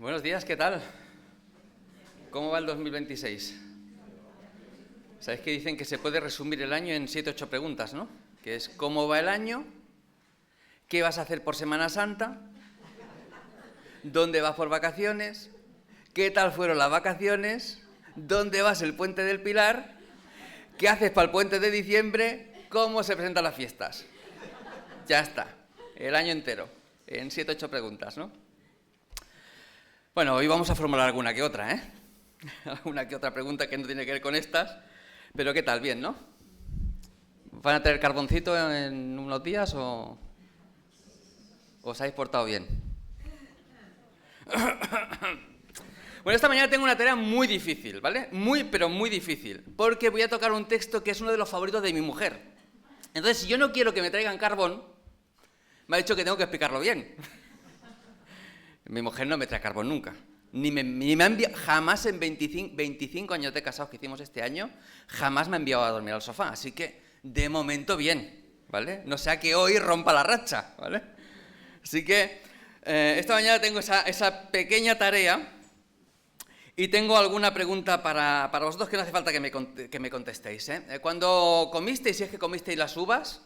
Buenos días, ¿qué tal? ¿Cómo va el 2026? ¿Sabéis que dicen que se puede resumir el año en 7 o 8 preguntas, ¿no? Que es ¿cómo va el año? ¿Qué vas a hacer por Semana Santa? ¿Dónde vas por vacaciones? ¿Qué tal fueron las vacaciones? ¿Dónde vas el Puente del Pilar? ¿Qué haces para el Puente de Diciembre? ¿Cómo se presentan las fiestas? Ya está, el año entero, en 7 o 8 preguntas, ¿no? Bueno, hoy vamos a formular alguna que otra, ¿eh? Alguna que otra pregunta que no tiene que ver con estas, pero ¿qué tal? Bien, ¿no? ¿Van a tener carboncito en unos días o os habéis portado bien? Bueno, esta mañana tengo una tarea muy difícil, ¿vale? Pero muy difícil, porque voy a tocar un texto que es uno de los favoritos de mi mujer. Entonces, si yo no quiero que me traigan carbón, me ha dicho que tengo que explicarlo bien. Mi mujer no me trae carbón nunca. Ni me ha enviado, jamás en 25 años de casados que hicimos este año, jamás me ha enviado a dormir al sofá. Así que, de momento, bien, ¿vale? No sea que hoy rompa la racha, ¿vale? Así que, esta mañana tengo esa pequeña tarea y tengo alguna pregunta para vosotros que no hace falta que me contestéis, ¿eh? Cuando comisteis, si es que comisteis las uvas,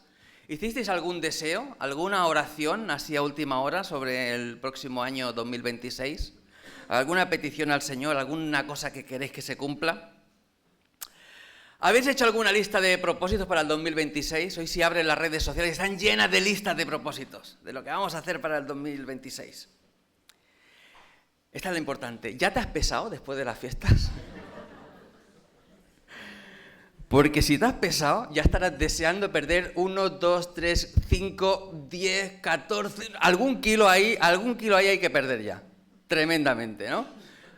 ¿hicisteis algún deseo, alguna oración así a última hora sobre el próximo año 2026? ¿Alguna petición al Señor, alguna cosa que queréis que se cumpla? ¿Habéis hecho alguna lista de propósitos para el 2026? Hoy si abren las redes sociales están llenas de listas de propósitos, de lo que vamos a hacer para el 2026. Esta es la importante. ¿Ya te has pesado después de las fiestas? Porque si te has pesado, ya estarás deseando perder 1, 2, 3, 5, 10, 14... Algún kilo ahí hay que perder ya. Tremendamente, ¿no?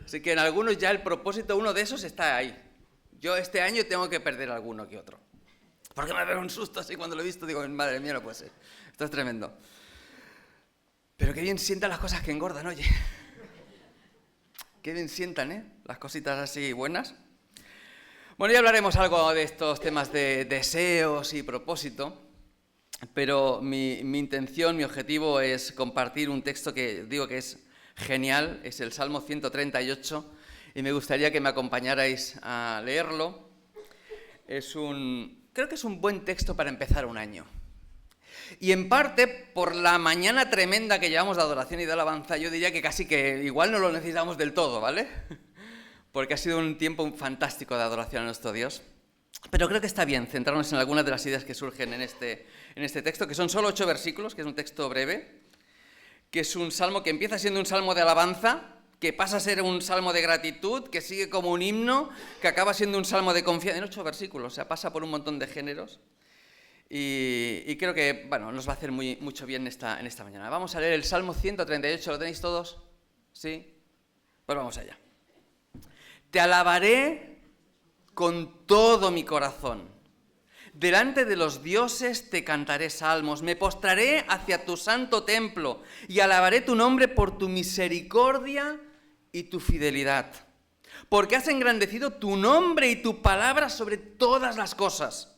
Así que en algunos ya el propósito, uno de esos está ahí. Yo este año tengo que perder alguno que otro. Porque me veo un susto así cuando lo he visto, digo, madre mía, no puede ser. Esto es tremendo. Pero qué bien sientan las cosas que engordan, oye. Qué bien sientan, ¿eh? Las cositas así buenas. Bueno, ya hablaremos algo de estos temas de deseos y propósito, pero mi intención, mi objetivo es compartir un texto que digo que es genial, es el Salmo 138, y me gustaría que me acompañarais a leerlo. Creo que es un buen texto para empezar un año. Y en parte, por la mañana tremenda que llevamos de adoración y de alabanza, yo diría que casi que igual no lo necesitamos del todo, ¿vale? Porque ha sido un tiempo fantástico de adoración a nuestro Dios. Pero creo que está bien centrarnos en algunas de las ideas que surgen en este texto, que son solo 8 versículos, que es un texto breve, que es un salmo que empieza siendo un salmo de alabanza, que pasa a ser un salmo de gratitud, que sigue como un himno, que acaba siendo un salmo de confianza, en 8 versículos, o sea, pasa por un montón de géneros. Y creo que, bueno, nos va a hacer mucho bien esta mañana. Vamos a leer el Salmo 138, ¿lo tenéis todos? ¿Sí? Pues vamos allá. Te alabaré con todo mi corazón. Delante de los dioses te cantaré salmos. Me postraré hacia tu santo templo y alabaré tu nombre por tu misericordia y tu fidelidad. Porque has engrandecido tu nombre y tu palabra sobre todas las cosas.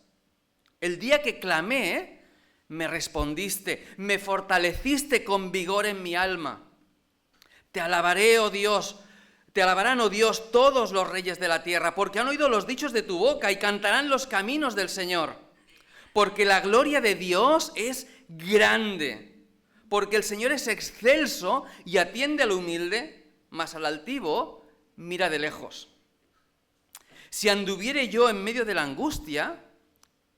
El día que clamé, me respondiste, me fortaleciste con vigor en mi alma. Te alabaré, oh Dios. Te alabarán, oh Dios, todos los reyes de la tierra, porque han oído los dichos de tu boca y cantarán los caminos del Señor. Porque la gloria de Dios es grande, porque el Señor es excelso y atiende al humilde, mas al altivo mira de lejos. Si anduviere yo en medio de la angustia,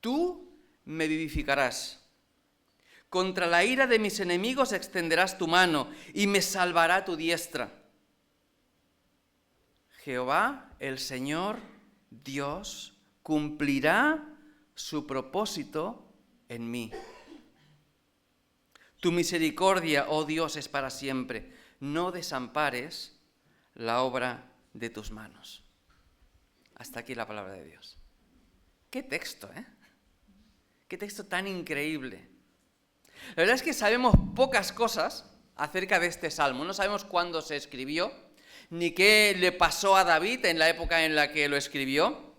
tú me vivificarás. Contra la ira de mis enemigos extenderás tu mano y me salvará tu diestra. Jehová, el Señor, Dios, cumplirá su propósito en mí. Tu misericordia, oh Dios, es para siempre. No desampares la obra de tus manos. Hasta aquí la palabra de Dios. Qué texto, ¿eh? Qué texto tan increíble. La verdad es que sabemos pocas cosas acerca de este salmo. No sabemos cuándo se escribió, ni qué le pasó a David en la época en la que lo escribió.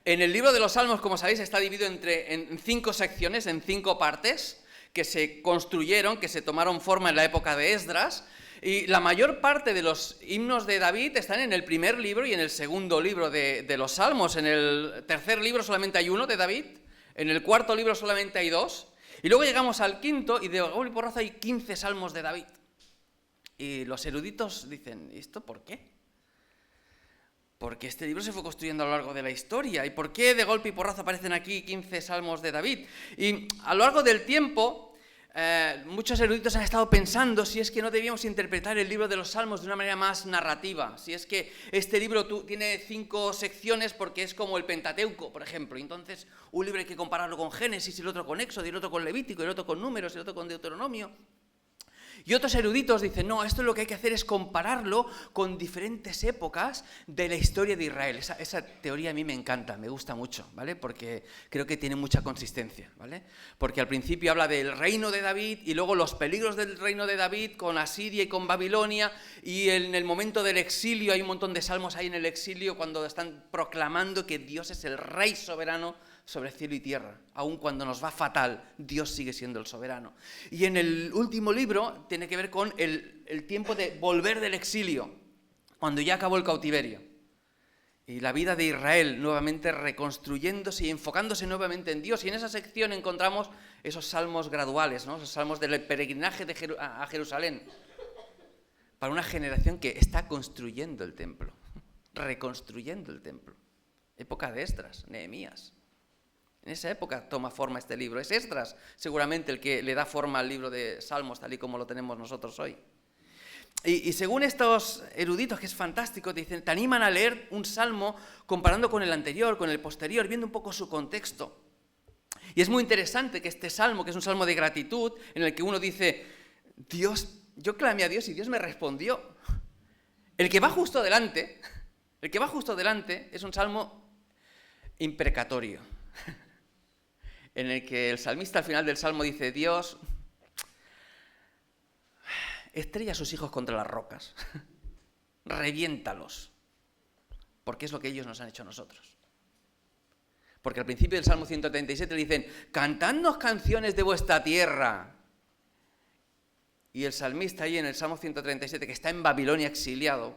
En el libro de los Salmos, como sabéis, está dividido en 5 secciones, en 5 partes, que se construyeron, que se tomaron forma en la época de Esdras. Y la mayor parte de los himnos de David están en el primer libro y en el segundo libro de los Salmos. En el tercer libro solamente hay uno de David, en el cuarto libro solamente hay dos, y luego llegamos al quinto y de golpe y porrazo hay 15 salmos de David. Y los eruditos dicen, ¿y esto por qué? Porque este libro se fue construyendo a lo largo de la historia. ¿Y por qué de golpe y porrazo aparecen aquí 15 salmos de David? Y a lo largo del tiempo, muchos eruditos han estado pensando si es que no debíamos interpretar el libro de los Salmos de una manera más narrativa. Si es que este libro tiene 5 secciones porque es como el Pentateuco, por ejemplo. Entonces, un libro hay que compararlo con Génesis, y el otro con Éxodo, y el otro con Levítico, y el otro con Números, y el otro con Deuteronomio. Y otros eruditos dicen, no, esto lo que hay que hacer es compararlo con diferentes épocas de la historia de Israel. Esa teoría a mí me encanta, me gusta mucho, ¿vale? Porque creo que tiene mucha consistencia, ¿vale? Porque al principio habla del reino de David y luego los peligros del reino de David con Asiria y con Babilonia, y en el momento del exilio hay un montón de salmos ahí en el exilio cuando están proclamando que Dios es el rey soberano sobre cielo y tierra. Aun cuando nos va fatal, Dios sigue siendo el soberano. Y en el último libro tiene que ver con el tiempo de volver del exilio, cuando ya acabó el cautiverio. Y la vida de Israel nuevamente reconstruyéndose y enfocándose nuevamente en Dios. Y en esa sección encontramos esos salmos graduales, ¿no? Esos salmos del peregrinaje a Jerusalén, para una generación que está construyendo el templo, reconstruyendo el templo. Época de Esdras, Nehemías. En esa época toma forma este libro. Es Esdras seguramente el que le da forma al libro de Salmos, tal y como lo tenemos nosotros hoy. Y según estos eruditos, que es fantástico, dicen, te animan a leer un salmo comparando con el anterior, con el posterior, viendo un poco su contexto. Y es muy interesante que este salmo, que es un salmo de gratitud, en el que uno dice, Dios, yo clamé a Dios y Dios me respondió. El que va justo adelante es un salmo imprecatorio, en el que el salmista al final del salmo dice, Dios estrella a sus hijos contra las rocas, reviéntalos, porque es lo que ellos nos han hecho a nosotros. Porque al principio del Salmo 137 le dicen, cantadnos canciones de vuestra tierra. Y el salmista ahí en el Salmo 137, que está en Babilonia exiliado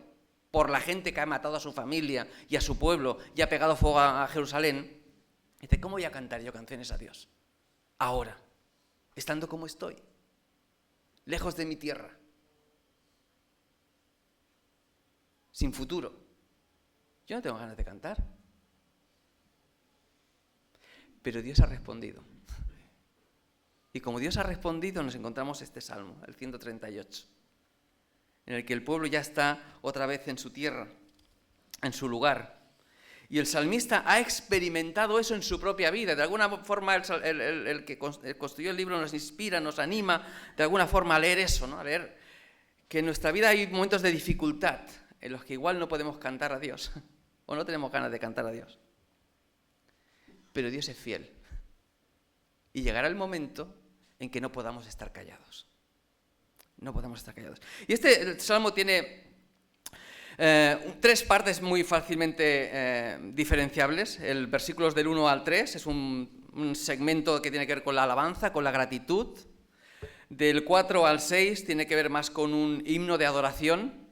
por la gente que ha matado a su familia y a su pueblo y ha pegado fuego a Jerusalén, dice, ¿cómo voy a cantar yo canciones a Dios? Ahora, estando como estoy, lejos de mi tierra, sin futuro. Yo no tengo ganas de cantar. Pero Dios ha respondido. Y como Dios ha respondido, nos encontramos este salmo, el 138, en el que el pueblo ya está otra vez en su tierra, en su lugar. Y el salmista ha experimentado eso en su propia vida. De alguna forma, el que construyó el libro nos inspira, nos anima, de alguna forma, a leer eso, ¿no? A leer que en nuestra vida hay momentos de dificultad en los que igual no podemos cantar a Dios, o no tenemos ganas de cantar a Dios. Pero Dios es fiel. Y llegará el momento en que no podamos estar callados. No podamos estar callados. Y este salmo tiene 3 partes muy fácilmente diferenciables. El versículos del 1 al 3 es un segmento que tiene que ver con la alabanza, con la gratitud. Del 4 al 6 tiene que ver más con un himno de adoración.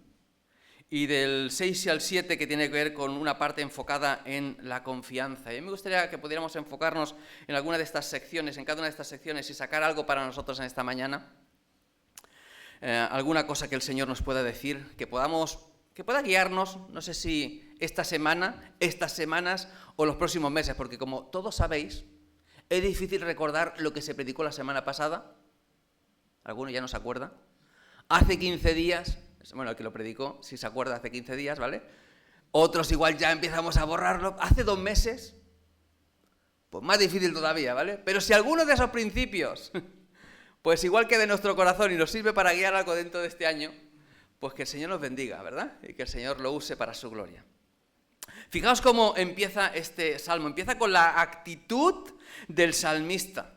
Y del 6 al 7 que tiene que ver con una parte enfocada en la confianza. Y a mí me gustaría que pudiéramos enfocarnos en alguna de estas secciones, en cada una de estas secciones, y sacar algo para nosotros en esta mañana. Alguna cosa que el Señor nos pueda decir, que pueda guiarnos, no sé si esta semana, estas semanas o los próximos meses, porque como todos sabéis, es difícil recordar lo que se predicó la semana pasada. ¿Alguno ya no se acuerda? Hace 15 días... Bueno, el que lo predicó, si se acuerda, hace 15 días, ¿vale? Otros igual ya empezamos a borrarlo. Hace 2 meses, pues más difícil todavía, ¿vale? Pero si alguno de esos principios, pues igual que de nuestro corazón y nos sirve para guiar algo dentro de este año, pues que el Señor nos bendiga, ¿verdad? Y que el Señor lo use para su gloria. Fijaos cómo empieza este salmo. Empieza con la actitud del salmista.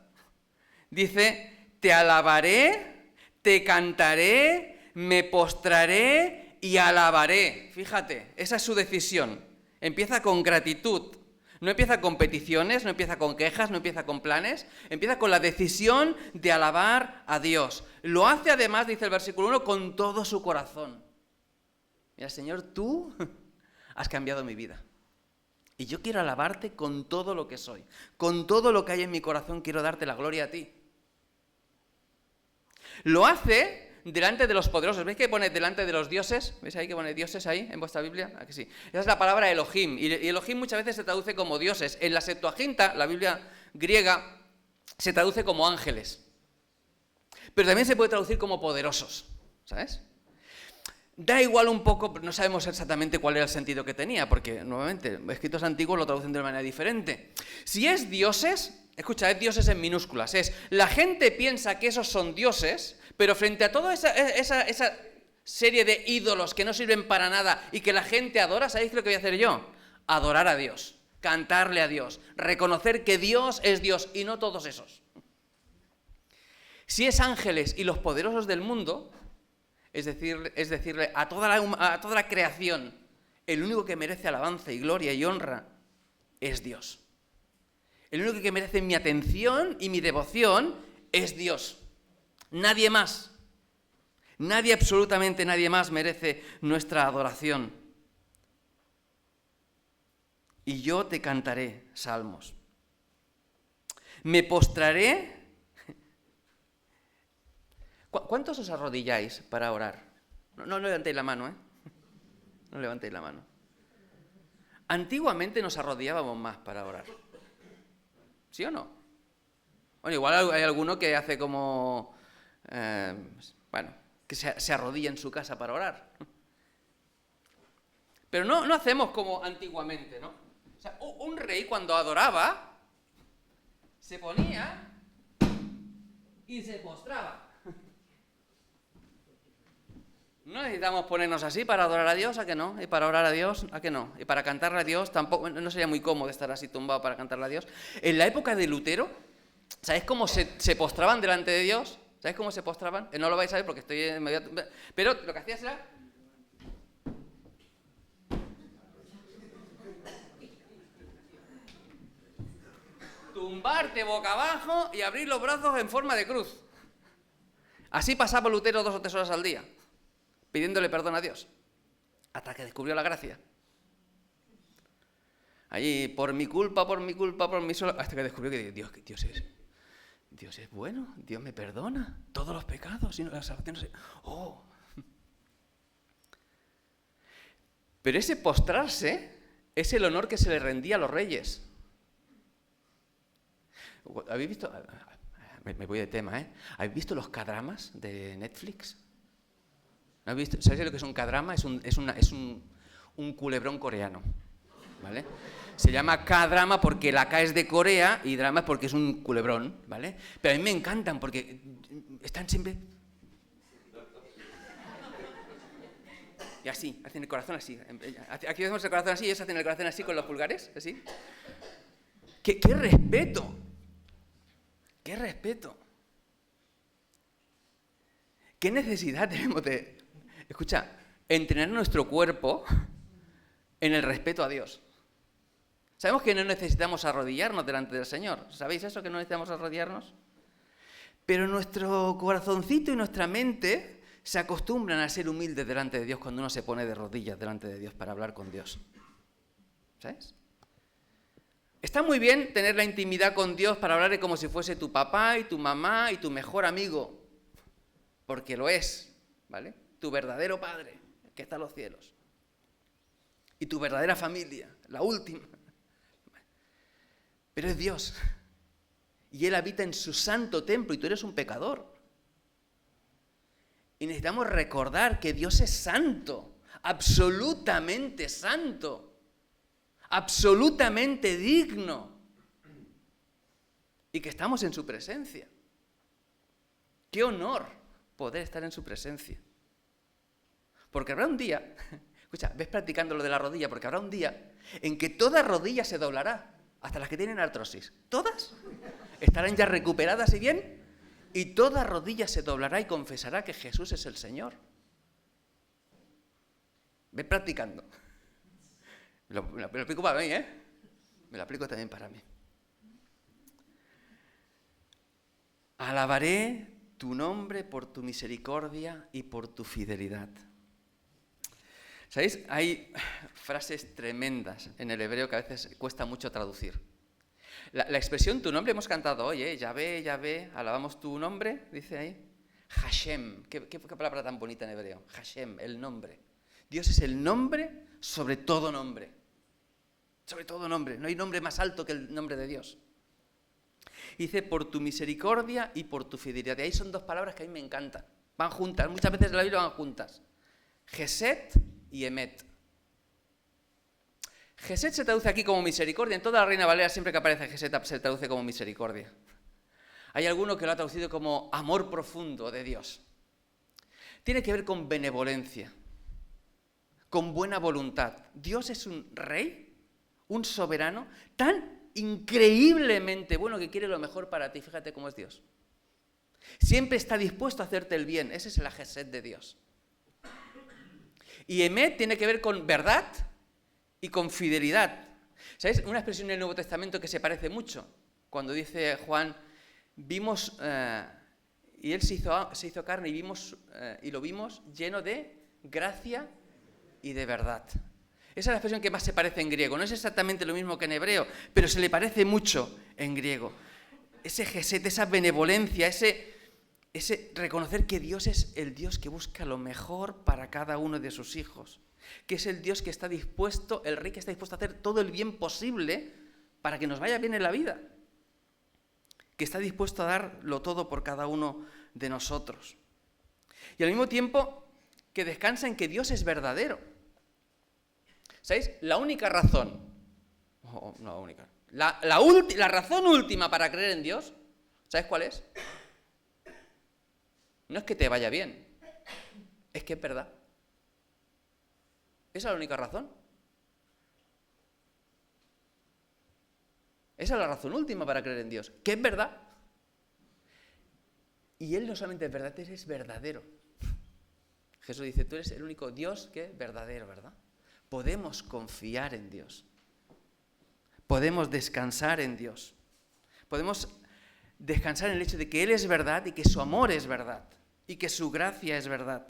Dice, te alabaré, te cantaré, me postraré y alabaré. Fíjate, esa es su decisión. Empieza con gratitud. No empieza con peticiones, no empieza con quejas, no empieza con planes, empieza con la decisión de alabar a Dios. Lo hace además, dice el versículo 1, con todo su corazón. Mira, Señor, tú has cambiado mi vida. Y yo quiero alabarte con todo lo que soy. Con todo lo que hay en mi corazón quiero darte la gloria a ti. Lo hace delante de los poderosos. ¿Veis que pone delante de los dioses? ¿Veis ahí que pone dioses ahí en vuestra Biblia? ¿A que sí? Esa es la palabra Elohim. Y Elohim muchas veces se traduce como dioses. En la Septuaginta, la Biblia griega, se traduce como ángeles. Pero también se puede traducir como poderosos. ¿Sabes? Da igual un poco, no sabemos exactamente cuál era el sentido que tenía, porque nuevamente, escritos antiguos lo traducen de una manera diferente. Si es dioses, escucha, es dioses en minúsculas, la gente piensa que esos son dioses, pero frente a toda esa serie de ídolos que no sirven para nada y que la gente adora, ¿sabéis lo que voy a hacer yo? Adorar a Dios, cantarle a Dios, reconocer que Dios es Dios y no todos esos. Si es ángeles y los poderosos del mundo, es decirle a toda la creación, el único que merece alabanza y gloria y honra es Dios. El único que merece mi atención y mi devoción es Dios. Nadie más. Nadie, absolutamente nadie más merece nuestra adoración. Y yo te cantaré salmos. Me postraré. ¿Cuántos os arrodilláis para orar? No levantéis la mano, ¿eh? No levantéis la mano. Antiguamente nos arrodillábamos más para orar. ¿Sí o no? Bueno, igual hay alguno que hace como... que se arrodilla en su casa para orar. Pero no hacemos como antiguamente, ¿no? O sea, un rey cuando adoraba, se ponía y se postraba. No necesitamos ponernos así para adorar a Dios, ¿a que no? Y para orar a Dios, ¿a que no? Y para cantarle a Dios, tampoco, no sería muy cómodo estar así tumbado para cantarle a Dios. En la época de Lutero, ¿sabéis cómo se postraban delante de Dios? ¿Sabéis cómo se postraban? No lo vais a ver porque estoy en medio... Pero lo que hacías era... tumbarte boca abajo y abrir los brazos en forma de cruz. Así pasaba Lutero 2 o 3 horas al día, pidiéndole perdón a Dios, hasta que descubrió la gracia. Allí, por mi culpa, por mi sola... hasta que descubrió que Dios es bueno, Dios me perdona todos los pecados y la salvación no sé... ¡Oh! Pero ese postrarse es el honor que se le rendía a los reyes. ¿Habéis visto? Me voy de tema, ¿eh? ¿Habéis visto los K-dramas de Netflix? ¿No habéis visto? ¿Sabéis lo que es un K-drama? Es un culebrón coreano, ¿vale? Se llama K-drama porque la K es de Corea y drama es porque es un culebrón, ¿vale? Pero a mí me encantan porque están siempre... Y así, hacen el corazón así. Aquí hacemos el corazón así y ellos hacen el corazón así con los pulgares, así. ¡Qué respeto! ¡Qué respeto! ¿Qué necesidad tenemos de, escucha, entrenar nuestro cuerpo en el respeto a Dios? Sabemos que no necesitamos arrodillarnos delante del Señor. ¿Sabéis eso, que no necesitamos arrodillarnos? Pero nuestro corazoncito y nuestra mente se acostumbran a ser humildes delante de Dios cuando uno se pone de rodillas delante de Dios para hablar con Dios. ¿Sabes? Está muy bien tener la intimidad con Dios para hablarle como si fuese tu papá y tu mamá y tu mejor amigo, porque lo es, ¿vale? Tu verdadero padre, que está en los cielos, y tu verdadera familia, la última. Pero es Dios, y Él habita en su santo templo, y tú eres un pecador. Y necesitamos recordar que Dios es santo, absolutamente santo. Absolutamente digno, y que estamos en su presencia. ¡Qué honor poder estar en su presencia! Porque habrá un día, escucha, ves practicando lo de la rodilla, porque habrá un día en que toda rodilla se doblará, hasta las que tienen artrosis. Todas estarán ya recuperadas y bien, y toda rodilla se doblará y confesará que Jesús es el Señor. Ves practicando. Me lo explico para mí, ¿eh? Me lo aplico también para mí. Alabaré tu nombre por tu misericordia y por tu fidelidad. ¿Sabéis? Hay frases tremendas en el hebreo que a veces cuesta mucho traducir. La expresión tu nombre hemos cantado hoy, Yahvé, Yahvé, alabamos tu nombre, dice ahí. Hashem, ¿qué palabra tan bonita en hebreo? Hashem, el nombre. Dios es el nombre sobre todo nombre. Sobre todo nombre. No hay nombre más alto que el nombre de Dios. Dice, por tu misericordia y por tu fidelidad. Y ahí son dos palabras que a mí me encantan. Van juntas, muchas veces en la Biblia van juntas. Gesed y Emet. Gesed se traduce aquí como misericordia. En toda la Reina Valera siempre que aparece Gesed se traduce como misericordia. Hay alguno que lo ha traducido como amor profundo de Dios. Tiene que ver con benevolencia, con buena voluntad. Dios es un rey, un soberano, tan increíblemente bueno que quiere lo mejor para ti. Fíjate cómo es Dios. Siempre está dispuesto a hacerte el bien. Ese es el Gesed de Dios. Y Emet tiene que ver con verdad y con fidelidad. ¿Sabéis? Una expresión en el Nuevo Testamento que se parece mucho. Cuando dice Juan, vimos, y Él se hizo carne y lo vimos lleno de gracia y de verdad. Esa es la expresión que más se parece en griego. No es exactamente lo mismo que en hebreo, pero se le parece mucho en griego. Ese gesed, esa benevolencia, ese reconocer que Dios es el Dios que busca lo mejor para cada uno de sus hijos. Que es el Dios que está dispuesto, el Rey que está dispuesto a hacer todo el bien posible para que nos vaya bien en la vida. Que está dispuesto a darlo todo por cada uno de nosotros. Y al mismo tiempo que descansa en que Dios es verdadero. ¿Sabéis? La única razón, la razón última para creer en Dios, ¿sabes cuál es? No es que te vaya bien, es que es verdad. Esa es la única razón. Esa es la razón última para creer en Dios, que es verdad. Y Él no solamente es verdad, Él es verdadero. Jesús dice, tú eres el único Dios que es verdadero, ¿verdad? Podemos confiar en Dios. Podemos descansar en Dios. Podemos descansar en el hecho de que Él es verdad y que su amor es verdad. Y que su gracia es verdad.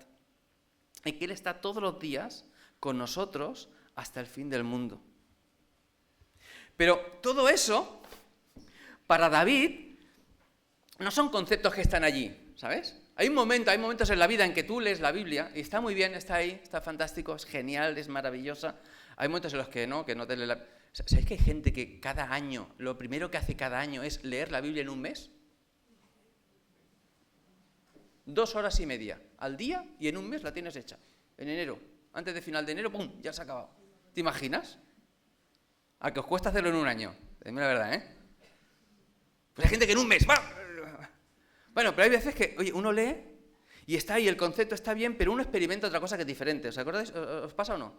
Y que Él está todos los días con nosotros hasta el fin del mundo. Pero todo eso, para David, no son conceptos que están allí, ¿sabes? Hay momentos en la vida en que tú lees la Biblia y está muy bien, está ahí, está fantástico, es genial, es maravillosa. Hay momentos en los que no te lees la... ¿Sabéis que hay gente que cada año, lo primero que hace cada año es leer la Biblia en un mes? 2 horas y media al día y en un mes la tienes hecha. En enero, antes de final de enero, ¡pum!, ya se ha acabado. ¿Te imaginas? A que os cuesta hacerlo en un año. Dime la verdad, ¿eh? Pues hay gente que en un mes... Bueno, pero hay veces que, oye, uno lee y está ahí, el concepto está bien, pero uno experimenta otra cosa que es diferente. ¿Os acordáis? ¿Os pasa o no?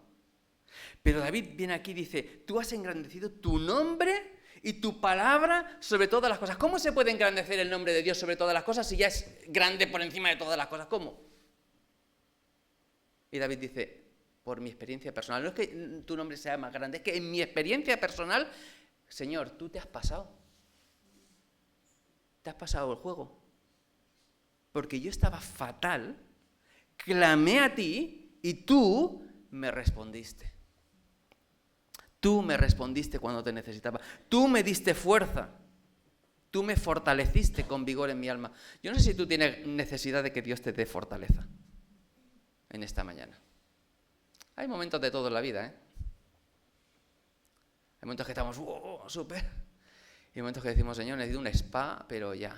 Pero David viene aquí y dice, tú has engrandecido tu nombre y tu palabra sobre todas las cosas. ¿Cómo se puede engrandecer el nombre de Dios sobre todas las cosas si ya es grande por encima de todas las cosas? ¿Cómo? Y David dice, por mi experiencia personal. No es que tu nombre sea más grande, es que en mi experiencia personal, Señor, tú te has pasado. Te has pasado el juego. Porque yo estaba fatal, clamé a ti y tú me respondiste. Tú me respondiste cuando te necesitaba. Tú me diste fuerza. Tú me fortaleciste con vigor en mi alma. Yo no sé si tú tienes necesidad de que Dios te dé fortaleza en esta mañana. Hay momentos de todo en la vida, ¿eh? Hay momentos que estamos, súper. Y hay momentos que decimos, Señor, necesito un spa, pero ya.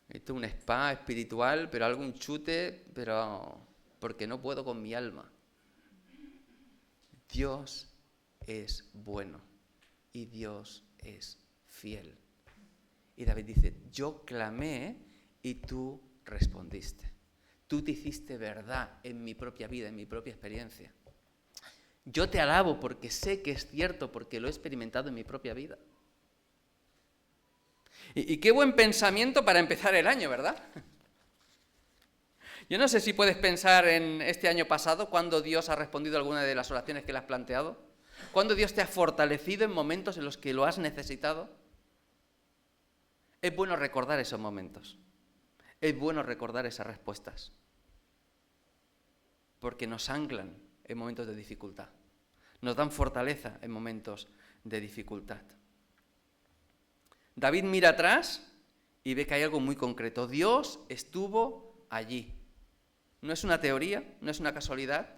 Necesito un spa espiritual, pero algún chute, pero porque no puedo con mi alma. Dios es bueno y Dios es fiel. Y David dice, yo clamé y tú respondiste. Tú te hiciste verdad en mi propia vida, en mi propia experiencia. Yo te alabo porque sé que es cierto, porque lo he experimentado en mi propia vida. Y qué buen pensamiento para empezar el año, ¿verdad? Yo no sé si puedes pensar en este año pasado, cuando Dios ha respondido a alguna de las oraciones que le has planteado. ¿Cuándo Dios te ha fortalecido en momentos en los que lo has necesitado? Es bueno recordar esos momentos. Es bueno recordar esas respuestas. Porque nos anclan en momentos de dificultad. Nos dan fortaleza en momentos de dificultad. David mira atrás y ve que hay algo muy concreto. Dios estuvo allí. No es una teoría, no es una casualidad.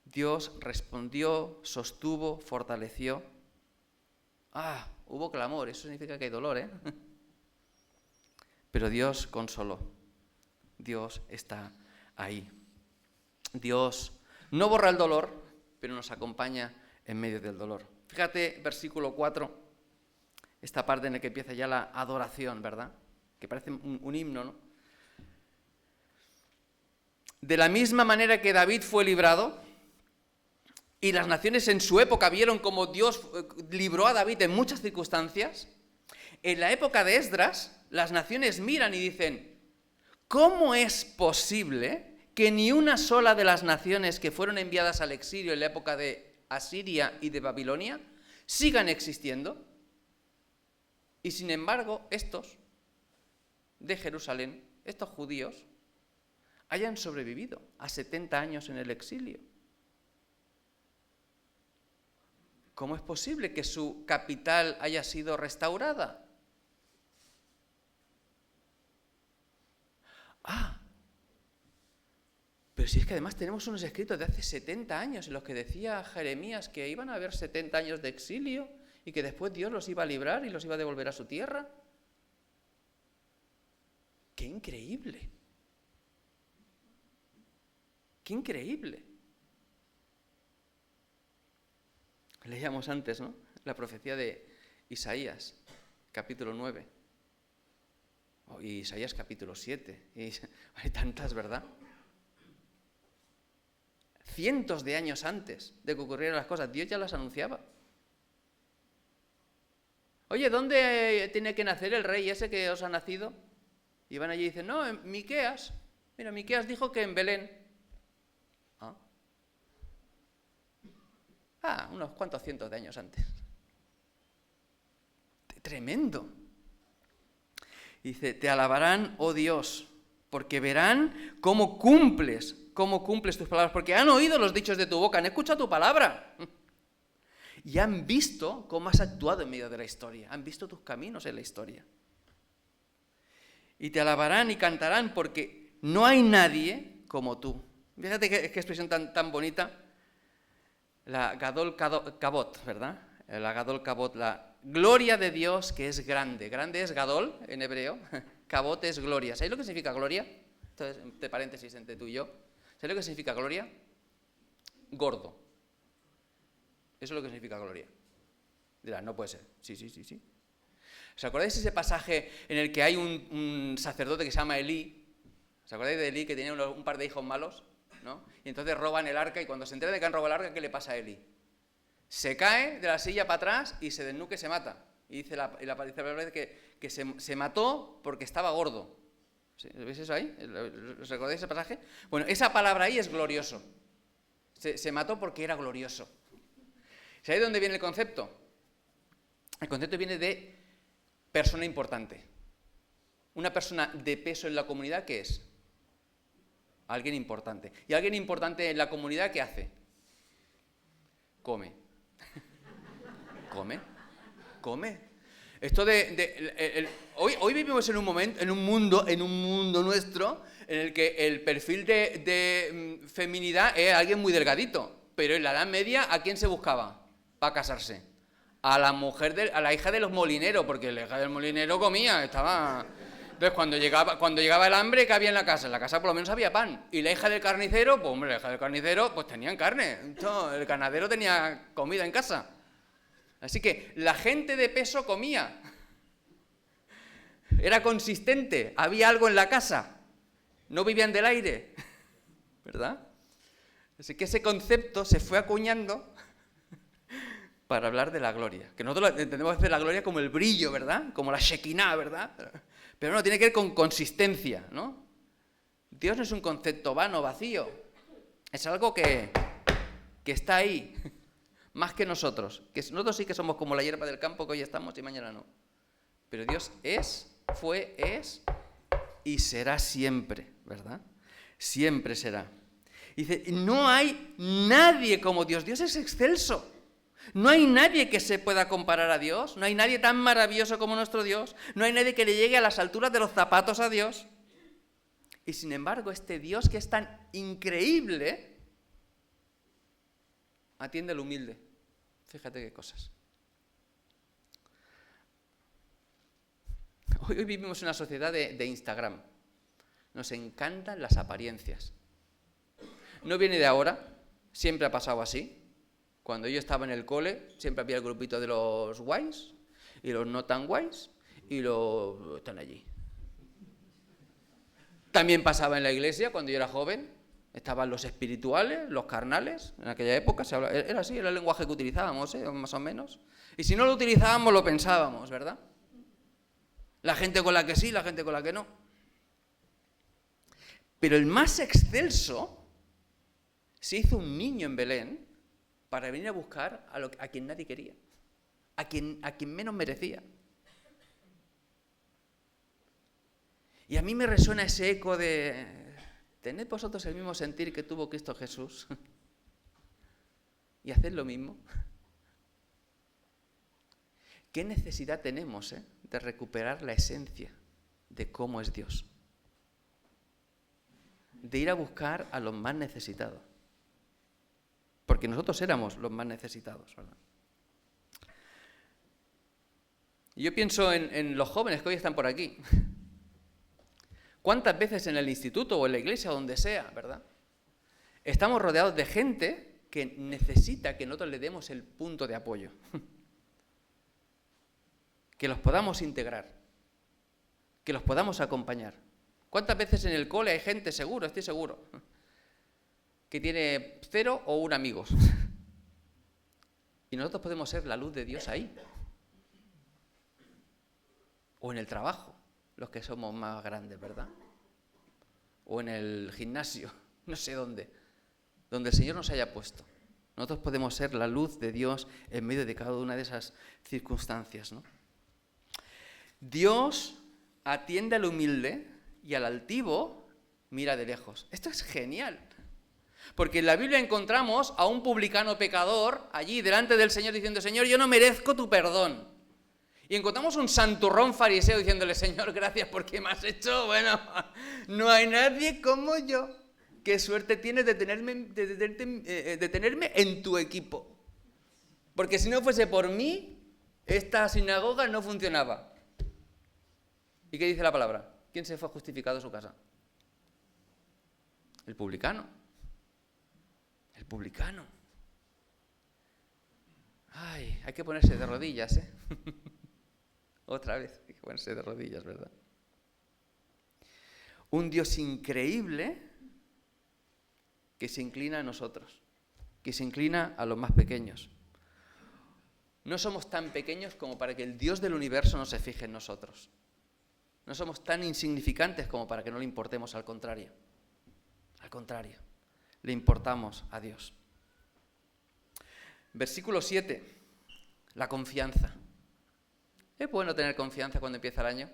Dios respondió, sostuvo, fortaleció. Hubo clamor, eso significa que hay dolor, ¿eh? Pero Dios consoló. Dios está ahí. Dios no borra el dolor, pero nos acompaña en medio del dolor. Fíjate, versículo 4, esta parte en la que empieza ya la adoración, ¿verdad? Que parece un himno, ¿no? De la misma manera que David fue librado, y las naciones en su época vieron cómo Dios libró a David en muchas circunstancias, en la época de Esdras, las naciones miran y dicen, ¿cómo es posible que ni una sola de las naciones que fueron enviadas al exilio en la época de Asiria y de Babilonia sigan existiendo? Y sin embargo, estos de Jerusalén, estos judíos, hayan sobrevivido a 70 años en el exilio. ¿Cómo es posible que su capital haya sido restaurada? Pero si es que además tenemos unos escritos de hace 70 años en los que decía Jeremías que iban a haber 70 años de exilio y que después Dios los iba a librar y los iba a devolver a su tierra. ¡Qué increíble! ¡Qué increíble! Leíamos antes, ¿no? La profecía de Isaías, capítulo 9. Y Isaías, capítulo 7. Hay tantas, ¿verdad? Cientos de años antes de que ocurrieran las cosas, Dios ya las anunciaba. Oye, ¿dónde tiene que nacer el rey ese que os ha nacido? Y van allí y dicen, no, en Miqueas. Mira, Miqueas dijo que en Belén. Unos cuantos cientos de años antes. Tremendo. Dice, te alabarán, oh Dios, porque verán cómo cumples tus palabras, porque han oído los dichos de tu boca, han escuchado tu palabra. Y han visto cómo has actuado en medio de la historia, han visto tus caminos en la historia. Y te alabarán y cantarán porque no hay nadie como tú. Fíjate qué expresión tan bonita. La Gadol Kabot, ¿verdad? La Gadol Kabot, la gloria de Dios que es grande. Grande es Gadol en hebreo, Kabot es gloria. ¿Sabéis lo que significa gloria? Esto es entre paréntesis entre tú y yo. ¿Sabéis lo que significa gloria? Gordo. Eso es lo que significa gloria. Dirás, no puede ser. Sí. ¿Os acordáis de ese pasaje en el que hay un sacerdote que se llama Elí? ¿Os acordáis de Elí que tenía un par de hijos malos? ¿No? Y entonces roban el arca y cuando se entera de que han robado el arca, ¿qué le pasa a Elí? Se cae de la silla para atrás y se desnuca y se mata. Y dice la palabra que se mató porque estaba gordo. ¿Sí? ¿Veis eso ahí? ¿Os recordáis ese pasaje? Bueno, esa palabra ahí es glorioso. Se mató porque era glorioso. ¿Sabéis de dónde viene el concepto? El concepto viene de persona importante. Una persona de peso en la comunidad, ¿qué es? Alguien importante. ¿Y alguien importante en la comunidad qué hace? Come. Come. Esto hoy vivimos en un mundo nuestro en el que el perfil de feminidad es alguien muy delgadito. Pero en la Edad Media, ¿a quién se buscaba para casarse? A la hija de los molineros, porque la hija del molinero comía, estaba... Entonces, cuando llegaba el hambre, ¿qué había en la casa? En la casa por lo menos había pan. Y la hija del carnicero, pues hombre, la hija del carnicero, pues tenían carne. Entonces, el ganadero tenía comida en casa. Así que la gente de peso comía. Era consistente, había algo en la casa. No vivían del aire, ¿verdad? Así que ese concepto se fue acuñando para hablar de la gloria. Que nosotros entendemos la gloria como el brillo, ¿verdad? Como la Shekinah, ¿verdad? Pero no, tiene que ver con consistencia, ¿no? Dios no es un concepto vano, vacío. Es algo que está ahí más que nosotros. Que nosotros sí que somos como la hierba del campo, que hoy estamos y mañana no. Pero Dios es, fue, es y será siempre, ¿verdad? Siempre será. Dice, no hay nadie como Dios. Dios es excelso. No hay nadie que se pueda comparar a Dios. No hay nadie tan maravilloso como nuestro Dios. No hay nadie que le llegue a las alturas de los zapatos a Dios. Y sin embargo, este Dios que es tan increíble, atiende al humilde. Fíjate qué cosas. Hoy vivimos en una sociedad de Instagram. Nos encantan las apariencias. No viene de ahora, siempre ha pasado así. Cuando yo estaba en el cole, siempre había el grupito de los guays y los no tan guays y los están allí. También pasaba en la iglesia cuando yo era joven. Estaban los espirituales, los carnales. En aquella época era así, era el lenguaje que utilizábamos, más o menos. Y si no lo utilizábamos, lo pensábamos, ¿verdad? La gente con la que sí, la gente con la que no. Pero el más excelso se hizo un niño en Belén para venir a buscar a quien nadie quería, a quien menos merecía. Y a mí me resuena ese eco de, ¿tened vosotros el mismo sentir que tuvo Cristo Jesús? ¿Y haced lo mismo? ¿Qué necesidad tenemos de recuperar la esencia de cómo es Dios? De ir a buscar a los más necesitados. Porque nosotros éramos los más necesitados, ¿verdad? Y yo pienso en los jóvenes que hoy están por aquí. ¿Cuántas veces en el instituto o en la iglesia o donde sea, ¿verdad? Estamos rodeados de gente que necesita que nosotros le demos el punto de apoyo. Que los podamos integrar. Que los podamos acompañar. ¿Cuántas veces en el cole hay gente, seguro, estoy seguro, que tiene 0 o 1 amigos? Y nosotros podemos ser la luz de Dios ahí. O en el trabajo, los que somos más grandes, ¿verdad? O en el gimnasio, no sé dónde, donde el Señor nos haya puesto. Nosotros podemos ser la luz de Dios en medio de cada una de esas circunstancias, ¿no? Dios atiende al humilde y al altivo mira de lejos. Esto es genial. Porque en la Biblia encontramos a un publicano pecador allí delante del Señor diciendo, Señor, yo no merezco tu perdón. Y encontramos un santurrón fariseo diciéndole, Señor, gracias porque me has hecho, bueno, no hay nadie como yo. Qué suerte tienes de tenerme en tu equipo. Porque si no fuese por mí, esta sinagoga no funcionaba. ¿Y qué dice la palabra? ¿Quién se fue justificado a su casa? El publicano. El publicano. Ay, hay que ponerse de rodillas, ¿eh? Otra vez, hay que ponerse de rodillas, ¿verdad? Un Dios increíble que se inclina a nosotros, que se inclina a los más pequeños. No somos tan pequeños como para que el Dios del universo no se fije en nosotros. No somos tan insignificantes como para que no le importemos, al contrario. Al contrario, le importamos a Dios. Versículo 7, la confianza. ¿Es bueno tener confianza cuando empieza el año?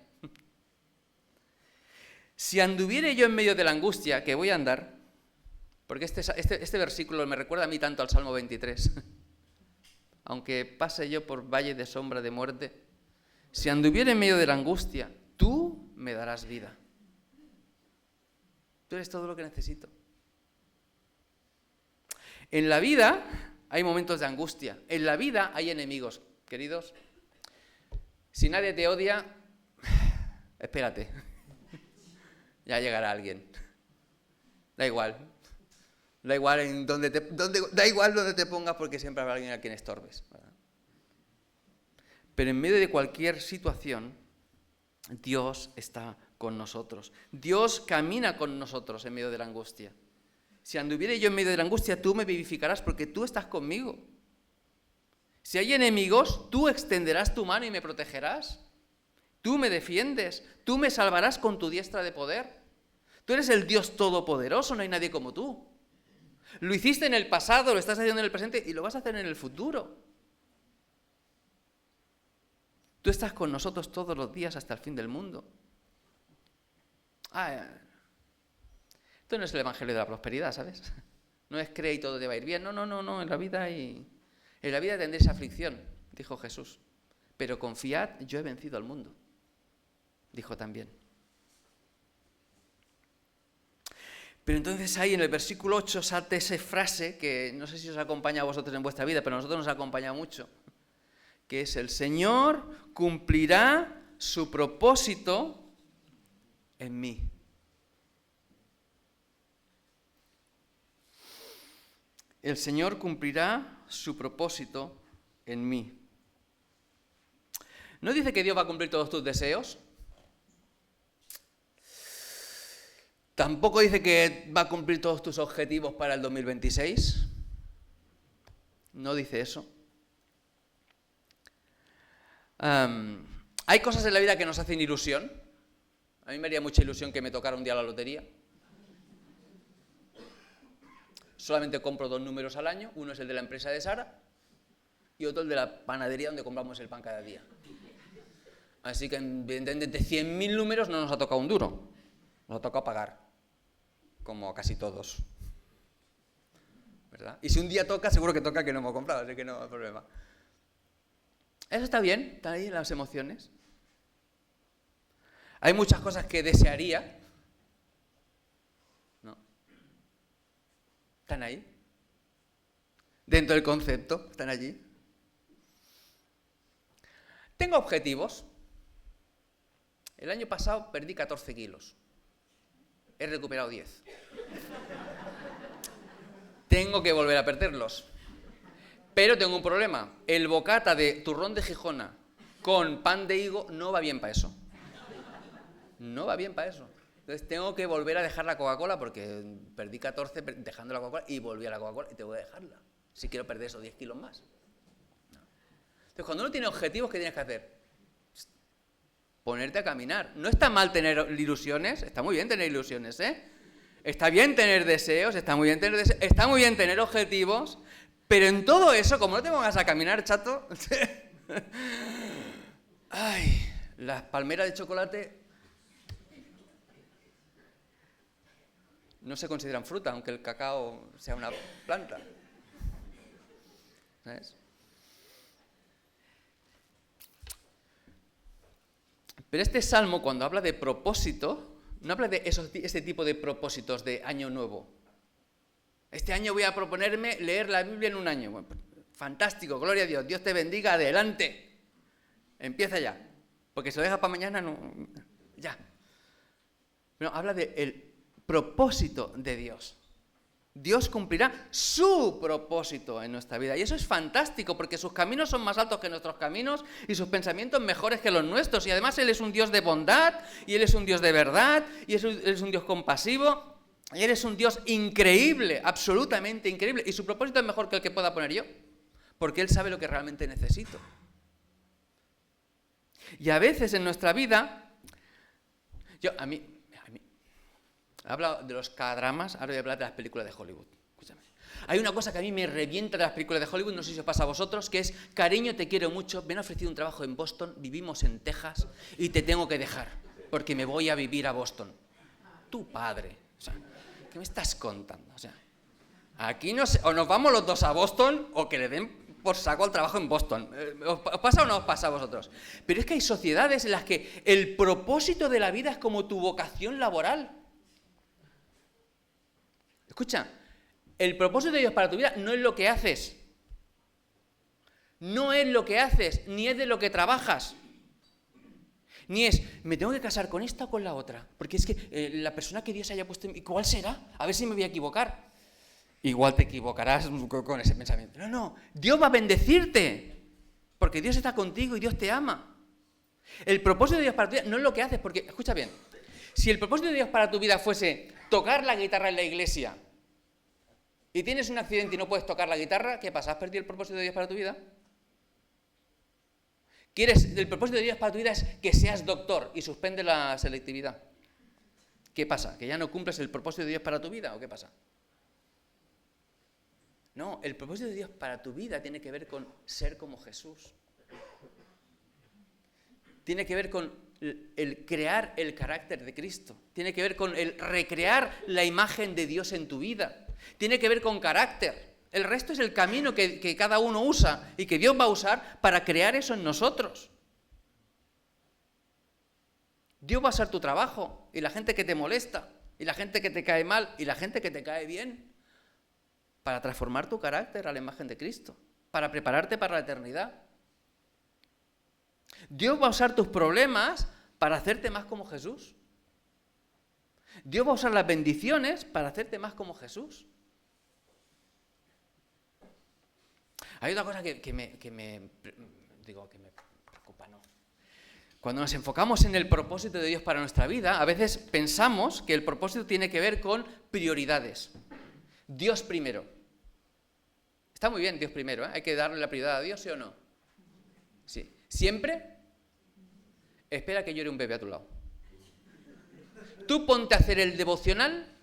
Si anduviere yo en medio de la angustia, que voy a andar, porque este versículo me recuerda a mí tanto al Salmo 23, aunque pase yo por valle de sombra de muerte, si anduviere en medio de la angustia, tú me darás vida. Tú eres todo lo que necesito. En la vida hay momentos de angustia. En la vida hay enemigos. Queridos, si nadie te odia, espérate. Ya llegará alguien. Da igual. Da igual donde te pongas porque siempre habrá alguien a quien estorbes, ¿verdad? Pero en medio de cualquier situación, Dios está con nosotros. Dios camina con nosotros en medio de la angustia. Si anduviere yo en medio de la angustia, tú me vivificarás porque tú estás conmigo. Si hay enemigos, tú extenderás tu mano y me protegerás. Tú me defiendes, tú me salvarás con tu diestra de poder. Tú eres el Dios todopoderoso, no hay nadie como tú. Lo hiciste en el pasado, lo estás haciendo en el presente y lo vas a hacer en el futuro. Tú estás con nosotros todos los días hasta el fin del mundo. Esto no es el evangelio de la prosperidad, ¿sabes? No es cree y todo te va a ir bien. No. En la vida tendréis aflicción, dijo Jesús. Pero confiad, yo he vencido al mundo, dijo también. Pero entonces ahí en el versículo 8 salta esa frase que no sé si os acompaña a vosotros en vuestra vida, pero a nosotros nos acompaña mucho, que es: el Señor cumplirá su propósito en mí. El Señor cumplirá su propósito en mí. ¿No dice que Dios va a cumplir todos tus deseos? ¿Tampoco dice que va a cumplir todos tus objetivos para el 2026? No dice eso. Hay cosas en la vida que nos hacen ilusión. A mí me haría mucha ilusión que me tocara un día la lotería. Solamente compro 2 números al año. Uno es el de la empresa de Sara y otro el de la panadería donde compramos el pan cada día. Así que evidentemente de 100.000 números no nos ha tocado un duro. Nos ha tocado pagar, como a casi todos. ¿Verdad? Y si un día toca, seguro que toca que no hemos comprado, así que no hay problema. Eso está bien, están ahí las emociones. Hay muchas cosas que desearía, ¿no? Están ahí. Dentro del concepto, están allí. Tengo objetivos. El año pasado perdí 14 kilos. He recuperado 10. Tengo que volver a perderlos. Pero tengo un problema. El bocata de turrón de Gijona con pan de higo no va bien para eso. No va bien para eso. Entonces tengo que volver a dejar la Coca-Cola porque perdí 14 dejando la Coca-Cola y volví a la Coca-Cola y tengo que dejarla. Si quiero perder esos 10 kilos más. No. Entonces cuando uno tiene objetivos, ¿qué tienes que hacer? Ponerte a caminar. No está mal tener ilusiones, está muy bien tener ilusiones, ¿eh? Está bien tener deseos, está muy bien tener objetivos, pero en todo eso, como no te pongas a caminar, chato, ay, las palmeras de chocolate no se consideran fruta, aunque el cacao sea una planta. ¿Sabes? Pero este salmo, cuando habla de propósito, no habla de ese tipo de propósitos de año nuevo. Este año voy a proponerme leer la Biblia en un año. Bueno, fantástico, gloria a Dios, Dios te bendiga, adelante. Empieza ya. Porque si lo dejas para mañana, no. Ya. No, habla del propósito de Dios. Dios cumplirá su propósito en nuestra vida. Y eso es fantástico, porque sus caminos son más altos que nuestros caminos y sus pensamientos mejores que los nuestros. Y además Él es un Dios de bondad, y Él es un Dios de verdad, y Él es un Dios compasivo, y Él es un Dios increíble, absolutamente increíble. Y su propósito es mejor que el que pueda poner yo, porque Él sabe lo que realmente necesito. Y a veces en nuestra vida, a mí he hablado de los K-dramas, ahora voy a hablar de las películas de Hollywood. Escúchame. Hay una cosa que a mí me revienta de las películas de Hollywood, no sé si os pasa a vosotros, que es: cariño, te quiero mucho, me han ofrecido un trabajo en Boston, vivimos en Texas y te tengo que dejar, porque me voy a vivir a Boston. Tu padre, o sea, ¿qué me estás contando? O sea, aquí no sé, o nos vamos los dos a Boston o que le den por saco al trabajo en Boston. ¿Os pasa o no os pasa a vosotros? Pero es que hay sociedades en las que el propósito de la vida es como tu vocación laboral. Escucha, el propósito de Dios para tu vida no es lo que haces. No es lo que haces, ni es de lo que trabajas. Ni es, me tengo que casar con esta o con la otra. Porque es que la persona que Dios haya puesto en mí, ¿cuál será? A ver si me voy a equivocar. Igual te equivocarás con ese pensamiento. No, Dios va a bendecirte. Porque Dios está contigo y Dios te ama. El propósito de Dios para tu vida no es lo que haces, porque, escucha bien, si el propósito de Dios para tu vida fuese tocar la guitarra en la iglesia y tienes un accidente y no puedes tocar la guitarra, ¿qué pasa? ¿Has perdido el propósito de Dios para tu vida? El propósito de Dios para tu vida es que seas doctor y suspende la selectividad. ¿Qué pasa? ¿Que ya no cumples el propósito de Dios para tu vida o qué pasa? No, el propósito de Dios para tu vida tiene que ver con ser como Jesús. Tiene que ver con el crear el carácter de Cristo. Tiene que ver con el recrear la imagen de Dios en tu vida. Tiene que ver con carácter. El resto es el camino que cada uno usa y que Dios va a usar para crear eso en nosotros. Dios va a usar tu trabajo y la gente que te molesta y la gente que te cae mal y la gente que te cae bien para transformar tu carácter a la imagen de Cristo, para prepararte para la eternidad. Dios va a usar tus problemas para hacerte más como Jesús. Dios va a usar las bendiciones para hacerte más como Jesús. Hay otra cosa que me preocupa, ¿no? Cuando nos enfocamos en el propósito de Dios para nuestra vida, a veces pensamos que el propósito tiene que ver con prioridades. Dios primero. Está muy bien Dios primero, ¿eh? Hay que darle la prioridad a Dios, ¿sí o no? Sí. ¿Siempre? Espera que llore un bebé a tu lado. Tú ponte a hacer el devocional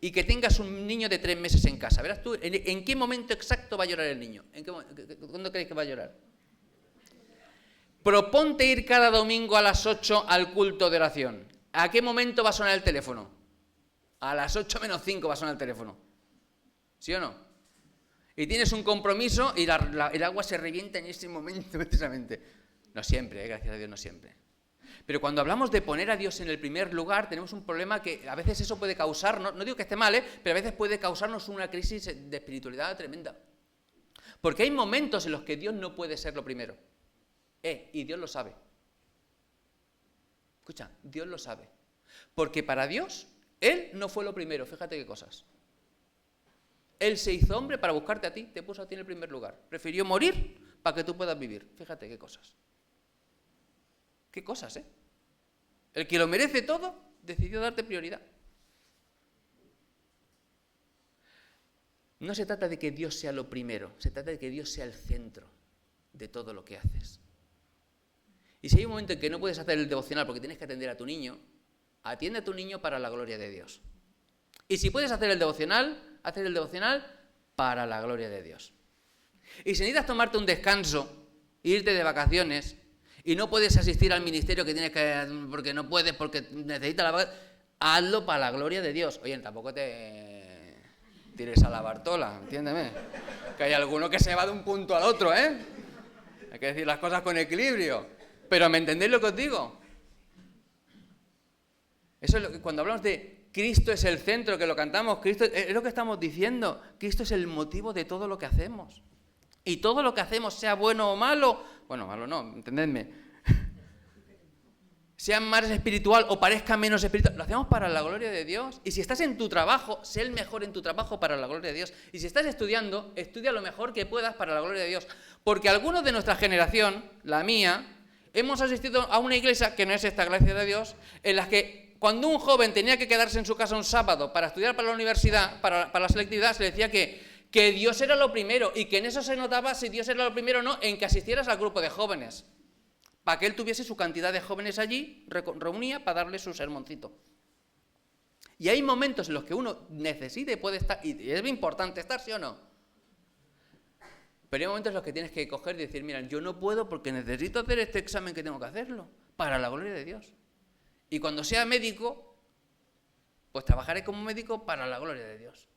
y que tengas un niño de 3 meses en casa. Verás tú en qué momento exacto va a llorar el niño. ¿Cuándo crees que va a llorar? Proponte ir cada domingo a las 8 al culto de oración. ¿A qué momento va a sonar el teléfono? A las 8 menos 5 va a sonar el teléfono. ¿Sí o no? Y tienes un compromiso y el agua se revienta en ese momento precisamente. No siempre, gracias a Dios, no siempre. Pero cuando hablamos de poner a Dios en el primer lugar, tenemos un problema que a veces eso puede causar, no digo que esté mal, pero a veces puede causarnos una crisis de espiritualidad tremenda. Porque hay momentos en los que Dios no puede ser lo primero. Y Dios lo sabe. Escucha, Dios lo sabe. Porque para Dios, Él no fue lo primero, fíjate qué cosas. Él se hizo hombre para buscarte a ti, te puso a ti en el primer lugar. Prefirió morir para que tú puedas vivir. Fíjate qué cosas. Qué cosas, ¿eh? El que lo merece todo, decidió darte prioridad. No se trata de que Dios sea lo primero, se trata de que Dios sea el centro de todo lo que haces. Y si hay un momento en que no puedes hacer el devocional porque tienes que atender a tu niño, atiende a tu niño para la gloria de Dios. Y si puedes hacer el devocional, haz el devocional para la gloria de Dios. Y si necesitas tomarte un descanso, irte de vacaciones, y no puedes asistir al ministerio que tienes que, porque no puedes, porque necesitas la vacación, hazlo para la gloria de Dios. Oye, tampoco te tires a la Bartola, entiéndeme. Que hay alguno que se va de un punto al otro, ¿eh? Hay que decir las cosas con equilibrio. Pero ¿me entendéis lo que os digo? Eso es lo que, cuando hablamos de Cristo es el centro, que lo cantamos, Cristo es lo que estamos diciendo. Cristo es el motivo de todo lo que hacemos. Y todo lo que hacemos, sea bueno o malo, bueno, malo no, entendedme, sea más espiritual o parezca menos espiritual, lo hacemos para la gloria de Dios. Y si estás en tu trabajo, sé el mejor en tu trabajo para la gloria de Dios. Y si estás estudiando, estudia lo mejor que puedas para la gloria de Dios. Porque algunos de nuestra generación, la mía, hemos asistido a una iglesia, que no es esta, gracias a Dios, en la que cuando un joven tenía que quedarse en su casa un sábado para estudiar para la universidad, para la selectividad, se le decía que Dios era lo primero y que en eso se notaba si Dios era lo primero o no, en que asistieras al grupo de jóvenes. Para que él tuviese su cantidad de jóvenes allí, reunía para darle su sermoncito. Y hay momentos en los que uno necesita y puede estar, y es importante estar, ¿sí o no? Pero hay momentos en los que tienes que coger y decir, mira, yo no puedo porque necesito hacer este examen que tengo que hacerlo, para la gloria de Dios. Y cuando sea médico, pues trabajaré como médico para la gloria de Dios.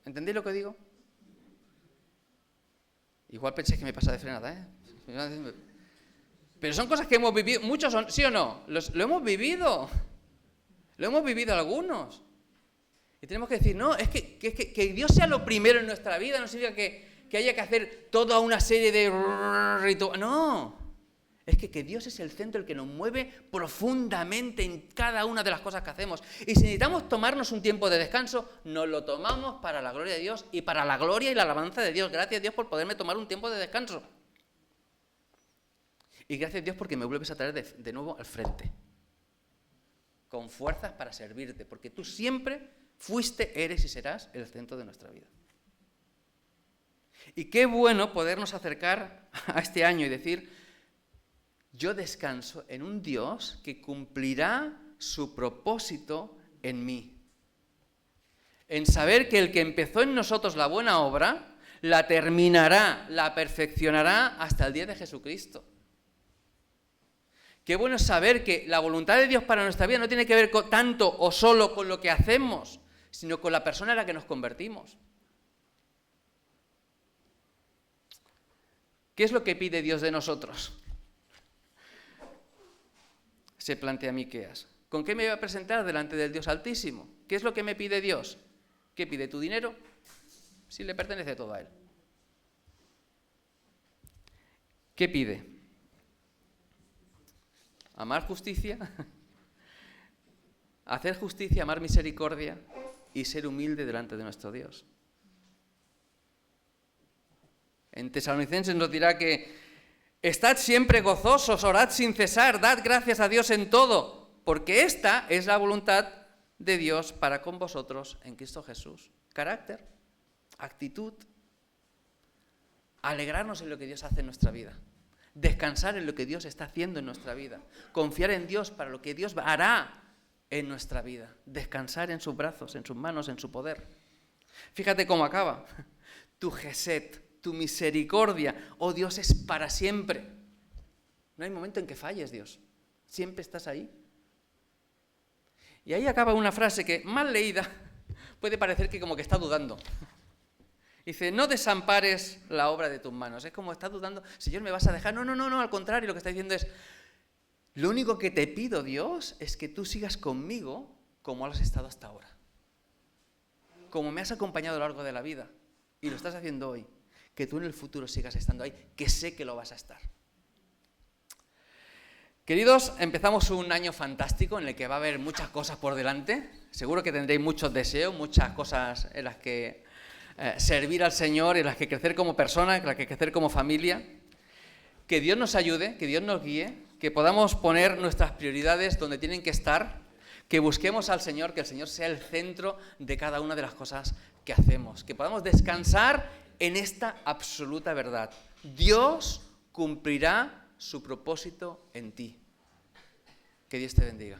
¿Entendéis lo que digo? Igual pensáis que me pasa de frenada, ¿eh? Pero son cosas que hemos vivido, muchos son, ¿sí o no? Lo hemos vivido. Lo hemos vivido algunos. Y tenemos que decir, no, es que Dios sea lo primero en nuestra vida no significa que haya que hacer toda una serie de rituales. No. Es que Dios es el centro, el que nos mueve profundamente en cada una de las cosas que hacemos. Y si necesitamos tomarnos un tiempo de descanso, nos lo tomamos para la gloria de Dios y para la gloria y la alabanza de Dios. Gracias a Dios por poderme tomar un tiempo de descanso. Y gracias a Dios porque me vuelves a traer de nuevo al frente. Con fuerzas para servirte, porque tú siempre fuiste, eres y serás el centro de nuestra vida. Y qué bueno podernos acercar a este año y decir, yo descanso en un Dios que cumplirá su propósito en mí. En saber que el que empezó en nosotros la buena obra, la terminará, la perfeccionará hasta el día de Jesucristo. Qué bueno es saber que la voluntad de Dios para nuestra vida no tiene que ver tanto o solo con lo que hacemos, sino con la persona en la que nos convertimos. ¿Qué es lo que pide Dios de nosotros? Se plantea Miqueas. ¿Con qué me voy a presentar delante del Dios Altísimo? ¿Qué es lo que me pide Dios? ¿Qué pide? ¿Tu dinero? Si le pertenece todo a Él. ¿Qué pide? Amar justicia, hacer justicia, amar misericordia y ser humilde delante de nuestro Dios. En Tesalonicenses nos dirá que estad siempre gozosos, orad sin cesar, dad gracias a Dios en todo, porque esta es la voluntad de Dios para con vosotros en Cristo Jesús. Carácter, actitud, alegrarnos en lo que Dios hace en nuestra vida, descansar en lo que Dios está haciendo en nuestra vida, confiar en Dios para lo que Dios hará en nuestra vida, descansar en sus brazos, en sus manos, en su poder. Fíjate cómo acaba. Tu Gesed, tu misericordia, oh Dios, es para siempre. No hay momento en que falles, Dios. Siempre estás ahí. Y ahí acaba una frase que, mal leída, puede parecer que como que está dudando. Dice, no desampares la obra de tus manos. Es como está dudando, Señor, ¿me vas a dejar? No, al contrario, lo que está diciendo es, lo único que te pido, Dios, es que tú sigas conmigo como lo has estado hasta ahora. Como me has acompañado a lo largo de la vida. Y lo estás haciendo hoy. Que tú en el futuro sigas estando ahí, que sé que lo vas a estar. Queridos, empezamos un año fantástico en el que va a haber muchas cosas por delante. Seguro que tendréis muchos deseos, muchas cosas en las que servir al Señor, en las que crecer como persona, en las que crecer como familia. Que Dios nos ayude, que Dios nos guíe, que podamos poner nuestras prioridades donde tienen que estar, que busquemos al Señor, que el Señor sea el centro de cada una de las cosas que hacemos, que podamos descansar en esta absoluta verdad. Dios cumplirá su propósito en ti. Que Dios te bendiga.